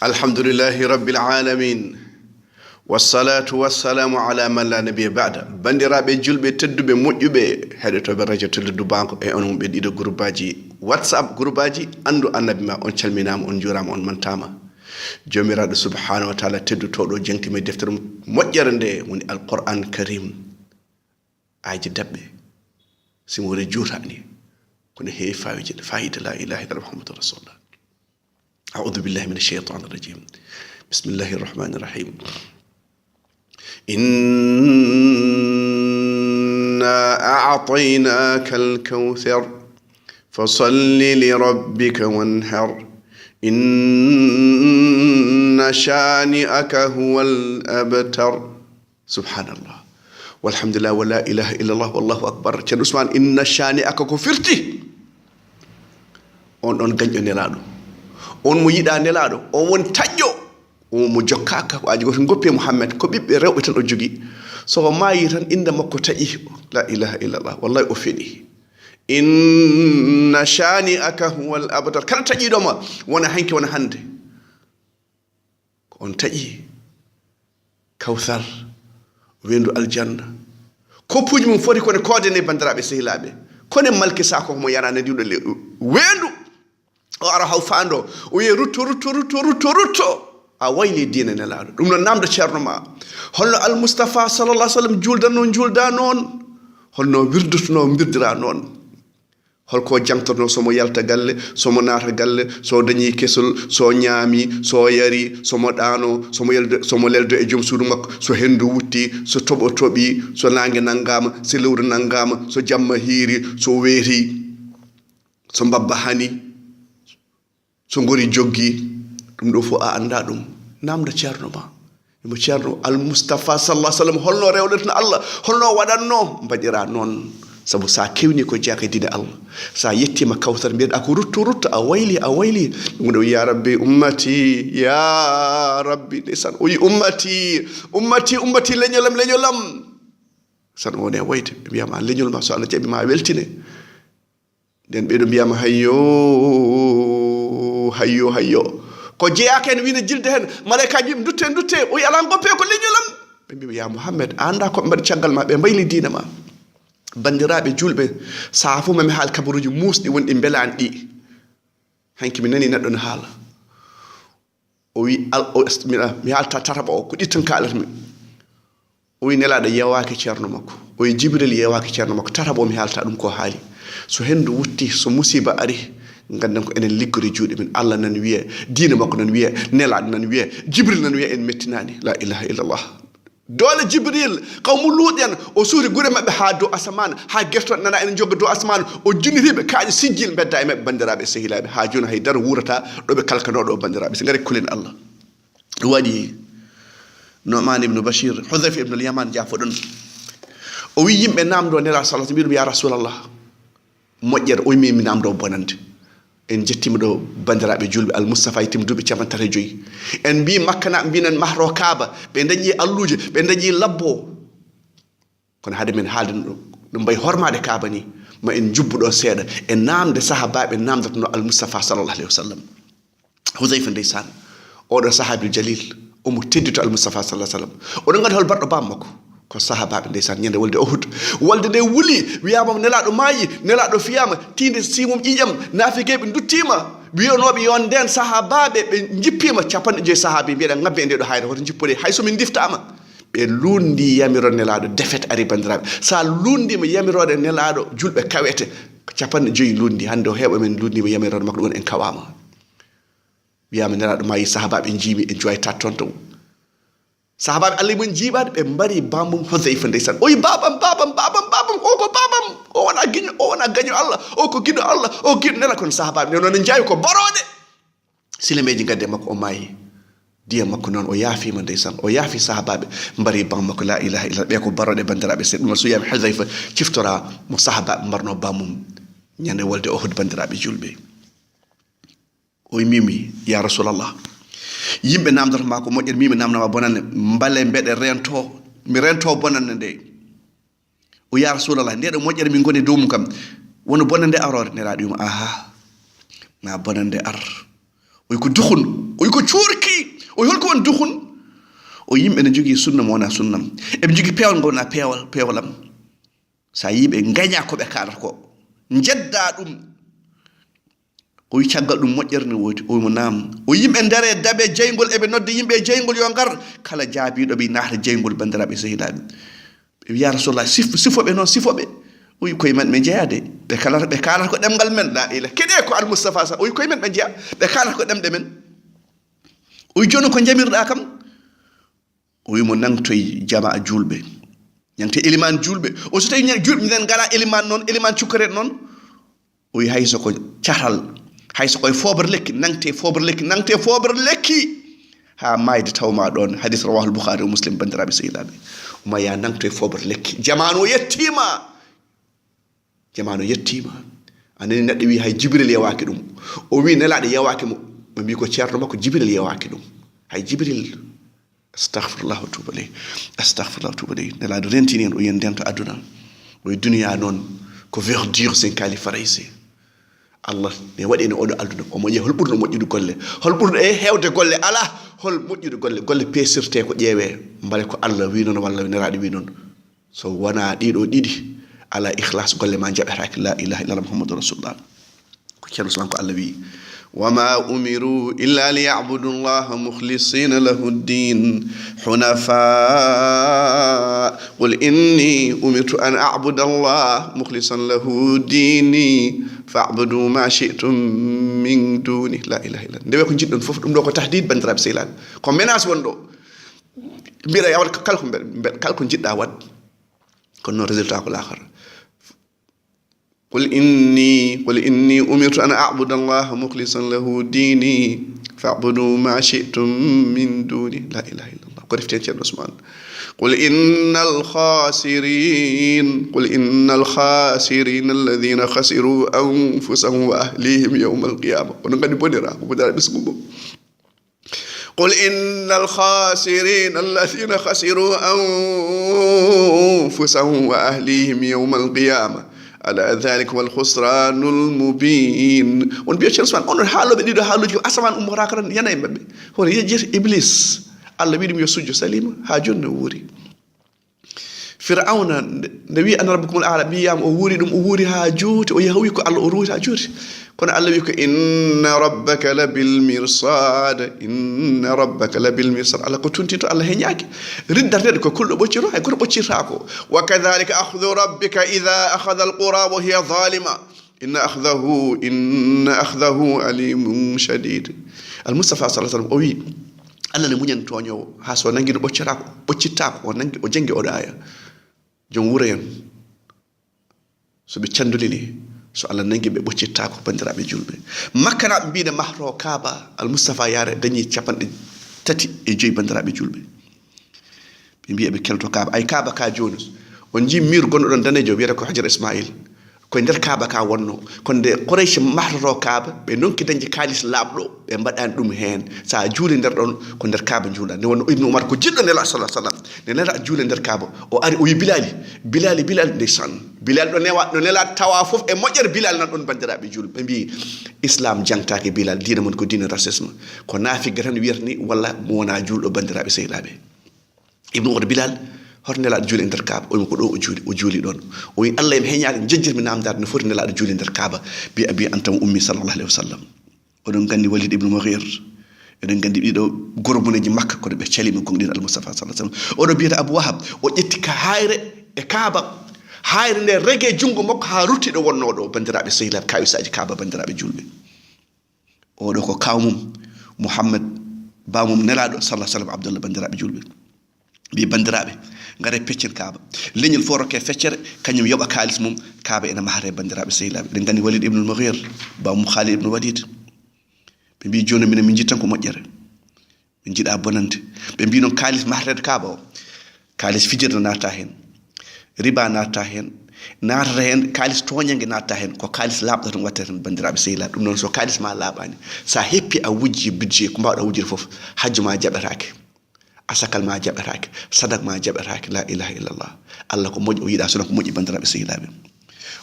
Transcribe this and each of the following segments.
Alhamdulillahi rabbil alamin. Wassalatu wassalamu ala man la nabiyya ba'da. Bandiraɓe julɓe tedduɓe moƴƴuɓe heɗotoɓe radio Toldu Banko e on ɓe ɗiɗo groupe WhatsApp groupe Andu Annabima on calminama on jurama on mantama. Jomiraɗo subhanahu wa ta'ala teddutoɗo jengtime deftere moƴƴere nde woni Al-Qur'an Karim. Aji dabɓe simore juutani kono heewi fayida la ilaha illallah muhammadur rasulullah. أعوذ بالله من الشيطان الرجيم. بسم الله الرحمن الرحيم. إنا أعطيناك الكوثر فصل لربك وانحر إن شانئك هو الأبتر. سبحان الله والحمد لله ولا إله إلا الله والله أكبر. Thierno Ousmane إن شانئك ko firti on gañƴo nelaɗo on mo yiɗa nelaɗo on won taƴƴo on mo jokkaka ko aji goto goppe Muhammad ko ɓiɓɓe rewɓe tan o jogui so maayi tan inde makko taƴi la ilaha illallah wallahi o feeɗi inna shani aka huwal abtar kala taƴiɗoma wona hanki wona hande on taƴi kawsar wendu aljanna koppuji mum foti kone kodene bandiraɓe sehilaɓe kone malki sako mo yarane diwɗo wendu o ara haw faando o wiye rutto a wayli diine nelaɗo ɗum noon namdo ceerno ma holno almustafa sallallah sallam julda noon holno wirdutuno birdira noon holko jangtorno somo yalta galle somo naata galle so dañi kesol so ñaami so yari somo ɗano somo leldo e joom suudu makko so hendu wutti so toɓo toɓi so nangue nanggama so lewru nanggama so jamma hiiri so weeti so mbabba hani so ngori joggi ɗum ɗo fof a anda ɗum namda ceerno ma mo ceerno almustafa sallah sallam holno rewɗetno Allah holno waɗanno mbaɗira noon sabu sa kewni ko jeaka dine Allah sa yettima kawsar mbiyeɗa ko rutto a wayli ɗum ɗo ya rabbi ummati ya rabbi ndesan o wi ummati leñolam san woni wayde ɓe mbiyama leñol ma so Allah jaɓi ma weltine nden ɓeɗo mbiyama hayyo ko jeyaka en wina jilde hen malaikaji ɓe dutte o wi ala goppe ko leñolam ɓe mbi ya Muhammad anda ko mbaɗi caggal ma ɓe mbayli diina ma bandiraɓe julɓe saa fu mami haal kabaruji musɗi wonɗi belani ɗi hanki mi nani neɗɗo ne haala o wi mi haalta tataɓa o ko ɗittan kalatmi o wi nelaɗo yewaki ceerno makko o wi Jibril yewaki ceerno makko tataɓa o mi haalta ɗum ko haali so hendu wutti so musiba ari ganden ko enen liggori juuɗe men Allah nan wiye diina makko nan wiye nelaɗo nan wiye Jibril nan wiye en mettinani la ilaha illallah dole Jibril kawmu luuɗen o suuri gure mabɓe ha dow asaman ha gertoɗe nana enen jogga dow asaman o jinnitiɓe kaaƴe sijjil bedda e mabɓe bandiraɓe sehilaɓe ha joni haydara wurata ɗoɓe kalkanoɗo bandiraɓe so gari kulen Allah ɗum waɗi Nu'man ibn Bashir Hudhayfa ibn al-Yaman jafoɗon o wi yimɓe namdo nela sallallahu alaihi wasallam ya rasulallah moƴƴere o mi namdo bonande en jettima ɗo bandiraɓe julɓe almustafa e timduɓe 35 en mbi makkanaɓe mbinen mahro kaaba ɓe dañi alluje ɓe dañi labbo kono haade men haalde ɗo mbayi hormade kaaba ni ma en jubbuɗo seeɗa e namde sahabaɓe namdatono almustafa sallallahu alayhi wa sallam Hudayfa ndeysan oɗo sahabil jalil omo teddito almustafa sallallahu alayhi wa sallam oɗon gandi hol baɗɗo bammakko ko sahabaɓe ndeysan ñande wolde Uhud wolde nde wuli wiyama nelaɗo maayi nelaɗo fiyama tinde simum ƴiƴam naafigeɓe duttima wiyanoɓe yon nden sahabaɓe ɓe jippima 50 sahabi mbiyeɗa ngabbe e ndeɗo hayre hoto jippude hay somin diftama ɓe lundi yamirode nelaɗo defete ari bandiraɓe sa lundima yamirode nelaɗo julɓe kawete 50 lundi hande o heeɓa men lundima yamirode makko ɗum en kawama wiyama nelaɗo maayi sahabaɓe jiimi e joyta toon to sahabaɓe Allah mon jiiɓade ɓe mbari bamum Hudhayfa ndeysan o wi babam o ko babam o wona gaño Allah o ko giɗo Allah o giɗo nela kono sahabaɓe nde noon jaawi ko boroɗe silameji gadde makko o maayi Diam makko noon o yaafima ndeysan o yaafi sahabaɓe mbari bam makko la ilaha illallah ɓe ko boroɗe bandiraɓe se ɗum so yiyama Hudhayfa ciftora mo sahabaɓe mbarno bamum ñande wolde Uhud bandiraɓe julɓe o wi mimi ya rasulallah yimɓe namdatama ko moƴƴere mimi namdama bonande mbale mbeɗe mi rento bonande nde o ya rasulallah ndeɗo moƴƴere min goni dow mum kam wono bonande arore neraɗo wima aha ma bonande ar o ko dukhun o ko ciurki o holko won dukhun o yimbe ne jogi sunna mo wona sunnam e be jogi pewal ngona pewalam sa yibe gaña ko be kalata ko jedda dum o yi caggal dum mojjerne wodi o mo nam o yimbe ndare dabe jeygol e be nodde yimbe jeygol yo ngar kala jaabido be naata jeygol bandirabe sehidabe be ya rasulullah sifobe non sifobe o yi koy men me jeade be kala ko demgal men la ila kede ko al mustafa sa o yi koy men be jeya be kala ko demde men o yi jono ko jamirda kam o yi mo nangtoy jamaa julbe ñante eliman julbe o so tay ñan julbe ñen gala eliman non eliman cukare non o yi hayso ko tiatal hayso koy fobar lekki nangte fobar lekki ha mayde tawma don hadith rawahu al-bukhari wa muslim bandirabe sehilabe uma ya nangte fobar lekki jamanu yettima anani neddo wi hay jibril yawaki dum o wi nelade yawaki mo mi ko Thierno makko jibril yawaki dum hay jibril astaghfirullah wa tubu ilayhi nelade rentini en o yen dento aduna o dunya non ko verdure sen kali farayse Allah ne wadi ne odo alduna o mo je hol burdo mojjudu golle hol burdo e hewde golle ala hol mojjudu golle pesirte ko jeewe mbale ko Allah wi non walla nerade wi non so wana dido didi ala ikhlas golle ma jabata la ilaha illa muhammadur rasulullah ko Thierno sallam ko Allah wi wama umiru illa liya'budu allaha mukhlisina lahu ad-din hunafa qul inni umirtu an a'budu allaha mukhlisan lahu dini fa'budu ma shi'tum min duni la ilaha illa ndewe ko jiddon fof dum do ko tahdid bandirabe sehilabe ko menace wondo mbira yawat kalko jidda wad kono résultat ko l'akhir قل إني أمرت أن أعبد الله مخلصا له ديني فاعبدوا ما شئتم من دوني لا إله إلا الله قرفتين يا عثمان قل إن الخاسرين الذين خسروا أنفسهم وأهليهم يوم القيامة ونقول بنيرا وبدأ بسمه قل إن الخاسرين الذين خسروا أنفسهم وأهليهم يوم القيامة على ذلك والخسران المبين on biya Thierno Ousmane on haalobe dido haaluji asaman umra kan yana e mabbe hono yejjir iblis Allah wi dum yo sujjo salima ha jonne wuri fir'auna nabi an rabbukum al-a'la biyam o wuri dum o wuri ha jooti o yahwi ko Allah o ruuti ha jooti kono Allah wi ko inna rabbaka labil mirsad Allah ko tuntito Allah heñaaki riddarde ko kuldo bocciro hay ko boccirta ko wa kadhalika akhdhu rabbika idha akhadha al-qura wa hiya zalima inna akhdahu alimun shadid al-mustafa sallallahu alaihi wasallam o wi Allah ne munyan toño ha so nangi do boccita ko nangi o jengi o daaya jom wura en so be candulini so Allah nangi be boccita ko bandirabe julbe makana biide mahro kaaba al mustafa yare dañi capande tati e joyi bandirabe julbe be biye be kelto kaaba ay kaaba ka joni on ji mir gondo don danejo biere ko hajar ismail ko der kaaba ka wonno konde quraish mahro kaaba be nonki dañi kalis labdo be mbadan dum hen sa juuli der don ko der kaaba juula ne wonno ibnu umar ko jiddo ne la sallallahu alaihi wasallam ne nela juule der kaaba o ari o yi bilal de san bilal do newa no nela tawa fof e mojjer bilal nan don bandirabe julbe bi islam jangtaake bilal diina mon ko diina racisme ko nafi gatan wierni walla mo wona juldo bandirabe sehilabe ibnu umar bilal hornela juuli der kaaba o ko do o juuli don o wi Allah em heñaade jejjirmi namdar no foti nela juuli der kaaba bi abi antam ummi sallallahu alaihi wasallam odon gandi Walid ibn Mughir eden gandi dido gorbuneji makka ko be calimi ko din al mustafa sallallahu alaihi wasallam odo biita abu wahab o jetti ka hayre e kaaba hayre ne rege jungo makko ha rutti do wonno do bandirabe sehilabe kayusaji kaaba bandirabe julbe odo ko kawmum muhammad bamum nelado sallallahu alaihi wasallam abdullah bandirabe julbe bi bandirabe ngare peccir kaaba leñol foroke feccere kanyum yoba kalis mum kaaba ina mahare bandirabe sehilabe den gandi Walid ibn Mughir bamum Khalid ibn Walid be bi joni min jittan ko mojjere min jida bonante be bi non kalis mahred kaaba o kalis fijirna nata hen riba nata hen nata hen kalis toñange nata hen ko kalis labdo ton watta tan bandirabe sehilabe dum non so kalis ma labani sa heppi a wujji budget ko mbawda wujjir fof hajju ma jabatake asakal ma jabatake sadak ma jabatake la ilaha illallah Allah ko moji o yida so ko moji bandirabe sehilabe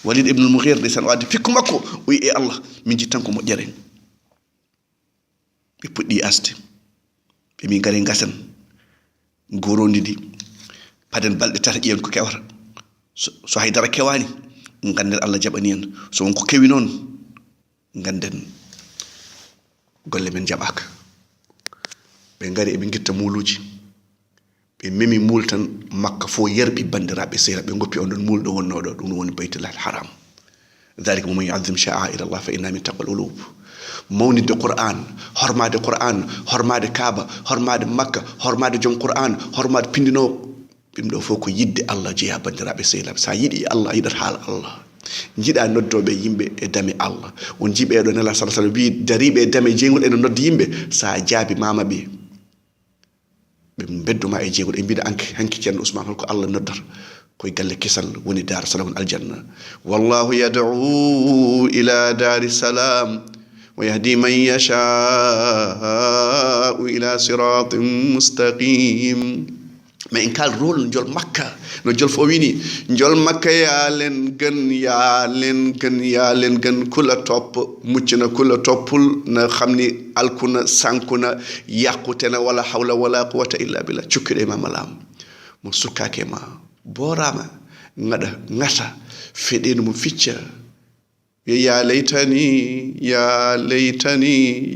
Walid ibn al-Mughir de san wadi fikku makko wi e Allah min jittan ko mojjere ɓe puɗɗi asde ɓe min gari gasan gorondidi paden balɗe tata ƴeewen ko kewata so haydara kewani ganden Allah jaɓani en so wonko kewi noon ganden golle men jaɓaka ɓe gari eɓe guitta muuluji ɓe memi muul tan makka fo yerɓi bandiraɓe sehra ɓe goppi on ɗon muul ɗo wonnoɗo ɗum woni baytullah haram dhalika moman yuadim sha'air allah fa inna min taqwa al ulub mawnide qur'an hormade kaaba hormade makka hormade joom qur'an hormade pindinowo ɗum ɗo fof ko yidde Allah jeeya bandiraɓe sehlaɓe sa yiɗi Allah yiɗat haala Allah jiɗa noddoɓe yimɓe e dame Allah won jiɓe ɗo nela sallallahu alaihi wasallam wi dariɓe e dame jeygol ene nodda yimɓe sa jaabi mama ɓe bedduma e jeygol e mbiɗa hanki ceerno Ousmane holko Allah noddata koye galle kisal woni dar salam aljanna wallahu yad'u ila dari salam wa yahdi man yasha'u ila siratin mustaqim mais en kal rôle jol makka no jol fo wini jol makka yaalen gën kula topp muccina kula toppul na xamni alkuna sankuna yaqutena wala hawla wala quwwata illa billah cukkude ma malam mo sukkake ma borama ngata fedenu mo ficca ya laytani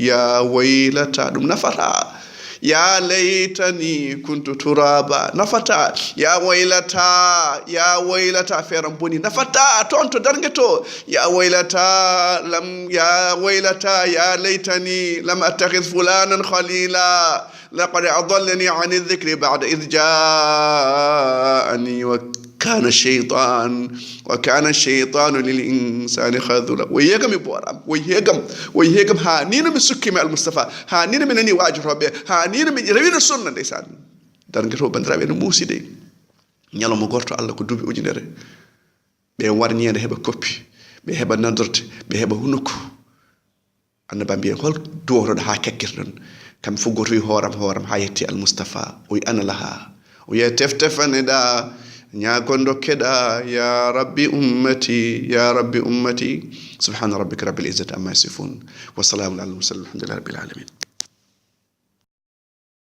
ya waylata dum nafata ya laytani kuntu turaba nafata ya waylata feram boni nafata tonto dargeto ya waylata ya laytani lam attakhidh fulanan khalila laqad adallani 'an adh-dhikri ba'da idh ja'ani wa kana shaytanu lil insani khadhula wayegam boram wayegam ha nino mi sukkimi al mustafa ha nino mi nani wajirobe ha nino mi rewina sunna ndeysan dargeto bandirabe no muside nyaloma gorto Allah ko dubi ujunere be warniende heba koppi be heba nandorte be heba hunuko annaba biyen hol duwoto ha kekkirton kam fu goto wi horam ha yetti al mustafa o ana laha o ye teftefane da ñagondo keɗa ya rabbi ummati subhana rabbika rabbil izzati amma yasifun wa salamun alal mursalin alhamdulillahi rabbil alamin